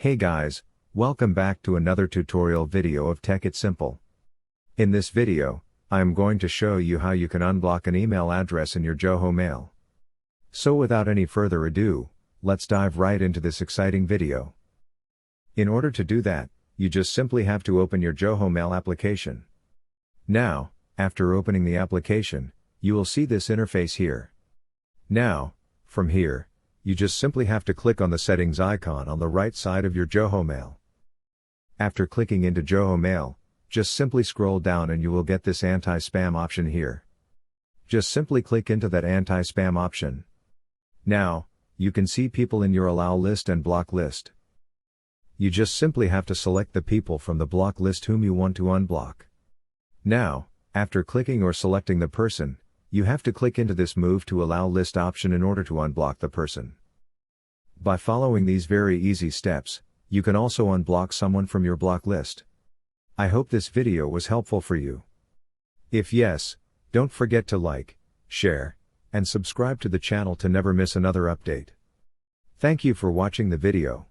Hey guys, welcome back to another tutorial video of Tech It Simple. In this video, I am going to show you how you can unblock an email address in your Zoho mail. So without any further ado, let's dive right into this exciting video. In order to do that, you just simply have to open your Zoho mail application. Now, after opening the application, you will see this interface here. Now, from here, you just simply have to click on the settings icon on the right side of your Zoho mail. After clicking into Zoho mail, just simply scroll down and you will get this anti-spam option here. Just simply click into that anti-spam option. Now, you can see people in your allow list and block list. You just simply have to select the people from the block list whom you want to unblock. Now, after clicking or selecting the person, you have to click into this Move to Allow List option in order to unblock the person. By following these very easy steps, you can also unblock someone from your block list. I hope this video was helpful for you. If yes, don't forget to like, share, and subscribe to the channel to never miss another update. Thank you for watching the video.